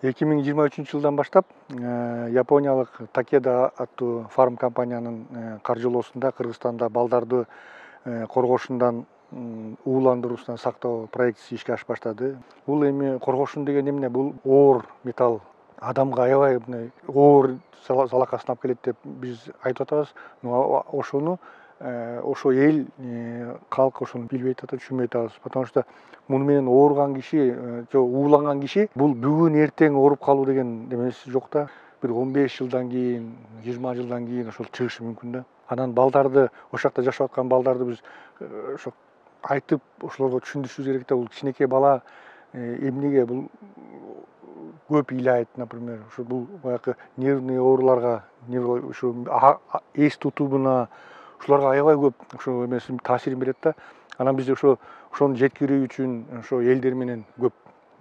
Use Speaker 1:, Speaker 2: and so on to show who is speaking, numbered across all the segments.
Speaker 1: 2023 жылдан баштап Япониялык Такеда аттуу фарм компаниянын каржылоосунда Кыргызстанда балдарды коргошундан ууландыруусунан сактоо проектиси ишке ашып баштады. Бул эми коргошун деген эмне? Бул оор металл, адамга аябай оор залакасын алып келет деп биз айтып атабыз. Ошону ошо эл калк ошону билбей атат, түшүнбөй атабыз. Потому что муну менен ооруган киши, ууланган киши бул бүгүн эртең ооруп калуу деген эмеси жок да. Бир 15 жылдан кийин, 20 жылдан кийин ошол чыгышы мүмкүн да. Анан балдарды, ошол жакта жашап аткан балдарды биз ошо айтып, ошолорго түшүндүрүшүбүз керек да. Бул кичинекей бала эмнеге бул көп ыйлайт, например, ушу бул баягы нервный ооруларга, ушу эс тутумуна, ушуларга аябай көп ошо эмесин таасирин берет да. Анан биз ошону жеткирүү үчүн ошо элдер менен көп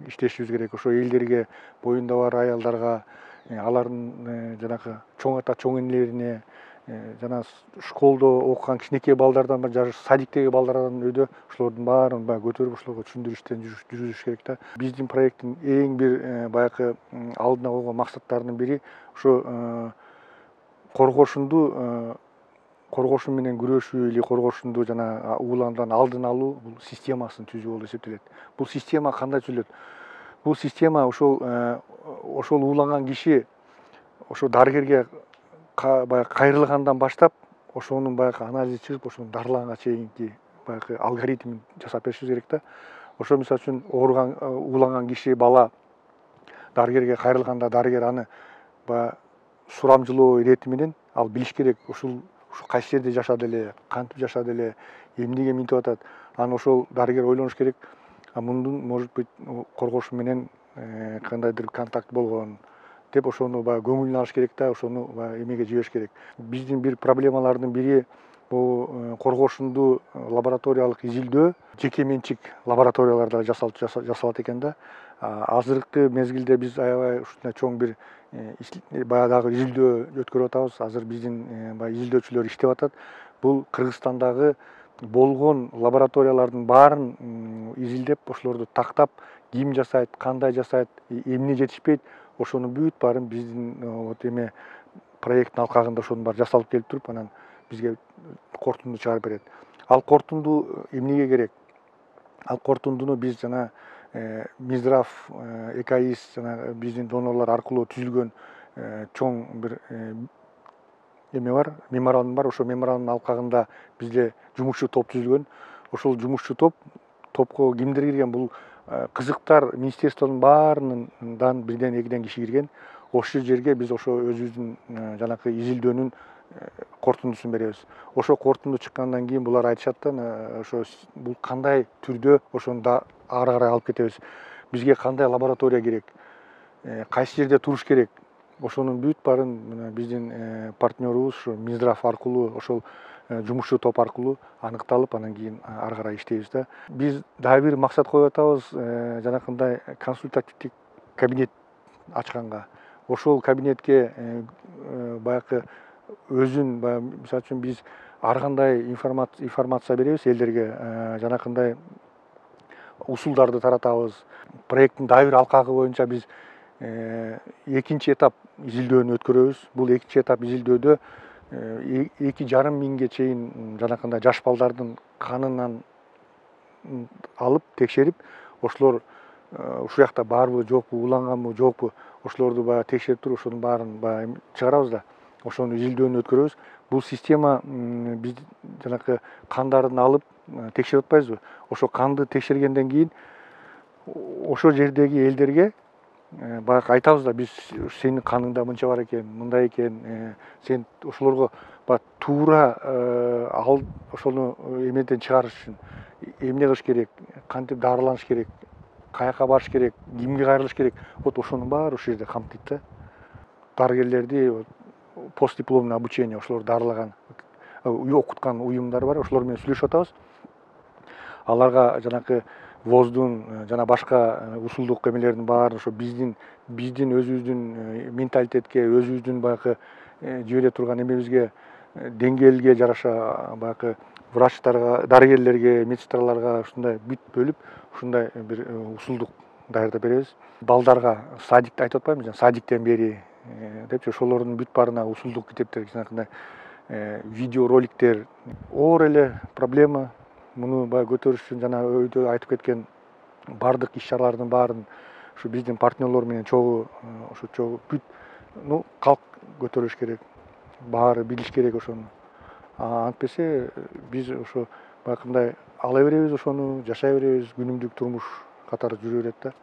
Speaker 1: иштешибиз керек. Ошо элдерге, боюнда бар аялдарга, алардын жанагы чоң ата, чоң энелерине, жана школдо окуган кичинекей балдардан, жаш садиктеги балдардан өйдө ошолордун баарын көтөрүп, ошолорго түшүндүрүү иштен жүргүзүш керек да. Биздин проекттин эң бир баягы алдына койгон максаттарынын бири ошо коргошун менен күрөшүү или коргошунду жана уулануудан алдын алуу, бул системасын түзүү болуп эсептелет. Бул система кандай түзүлөт? Бул система ошол ууланган киши ошо дарыгерге баягы кайрылгандан баштап, ошонун баягы анализи чыгып, ошонун дарылаганга чейинки баягы алгоритмин жасап беришибиз керек да. Ошо мисалы үчүн ууланган киши, бала дарыгерге кайрылганда, дарыгер аны баягы сурамжылоо ирети менен ал билиш керек, ушул кайсы жерде жашады эле, кантип жашады эле, эмнеге минтип атат. Анан ошол дарыгер ойлонуш керек, мундун может быть коргошу менен кандайдыр контакт болгон деп ошону баягы көңүлүнө алыш керек да, ошону баягы эмеге жибериш керек. Биздин бир проблемалардын бири бул коргошунду лабораториялык изилдөө жеке менчик лабораторияларда жасалат экен да. Азыркы мезгилде биз аябай ушундай чоң бир баягы изилдөө өткөрүп атабыз. Азыр биздин баягы изилдөөчүлөр иштеп атат. Бул Кыргызстандагы болгон лабораториялардын баарын изилдеп, ошолорду тактап, ким жасайт, кандай жасайт, эмне жетишпейт, ошонун бүт баарын биздин вот эме проекттин алкагында ошонун баары жасалып келип туруп, анан бизге корутунду чыгарып берет. Ал корутунду эмнеге керек? Ал корутундуну биз жана Минздрав, ЭКАИС, жана биздин донорлор аркылуу түзүлгөн чоң бир эме бар, меморандум бар. Ошол меморандумдун алкагында бизде жумушчу топ түзүлгөн. Ошол жумушчу топко кимдер кирген? Бул кызыктар министерствонун баарынан бирден экиден киши кирген. Ошол жерге биз ошо өзүбүздүн жанакы изилдөөнүн корутундусун беребиз. Ошо корутунду чыккандан кийин булар айтышат да, ошо бул кандай түрдө ошону да ары карай алып кетебиз. Бизге кандай лаборатория керек? Кайсы жерде туруш керек? Ошонун бүт баарын биздин партнерубуз ушу Минздрав аркылуу, ошол жумушчу топ аркылуу аныкталып, анан кийин ары карай иштейбиз да. Биз дагы бир максат коюп атабыз, жанакындай консультативдик кабинет ачканга. Ошол кабинетке баягы өзүн, мисалы үчүн биз ар кандай информация беребиз элдерге, жанакындай усулдарды таратабыз. Проекттин дагы бир алкагы боюнча биз экинчи этап изилдөөнү өткөрөбүз. Бул экинчи этап изилдөөдө 2,5 миңге чейин жанакындай жаш балдардын канынан алып текшерип, ошолор ушул жакта барбы, жокпу, ууланганбы, жокпу, ошолорду баягы текшерип туруп, ошонун баарын баягы чыгарабыз да. Ошонун изилдөөнү өткөрөбүз. Бул система биз жанакы кандарын алып текшерип атпайбызбы? Ошо канды текшергенден кийин ошол жердеги элдерге баягы айтабыз да, биз сенин каныңда мынча бар экен, мындай экен, сен ошолорго баягы туура ошону эмеден чыгарыш үчүн эмне кылыш керек, кантип дарыланыш керек, каяка барыш керек, кимге кайрылыш керек, вот ошонун баары ушул жерде камтыйт да. Дарыгерлерди постдипломный обучение, ошолор дарылаган, окуткан уюмдар бар, ошолор менен сүйлөшүп атабыз. Аларга жанакы воздун жана башка усулдук эмелердин баарын ошо биздин өзүбүздүн менталитетке, өзүбүздүн баягы жибере турган эмебизге, деңгээлге жараша баягы врачтарга, дарыгерлерге, медсестраларга ушундай бүт бөлүп, ушундай бир усулдук даярдап беребиз. Балдарга садикти айтып атпаймынбы, жана садиктен бери депчи ошолордун бүт баарына усулдук китептер, жанакындай видео роликтер оор эле проблема. Муну баягы көтөрүш үчүн жана өйдө айтып кеткен баардык иш чаралардын баарын ушу биздин партнерлор менен чогуу ошо чогуу бүт калк көтөрүлүш керек, баары билиш керек ошону. Антпесе биз ошо баягындай ала беребиз, ошону жашай беребиз, күнүмдүк турмуш катары жүрө берет да.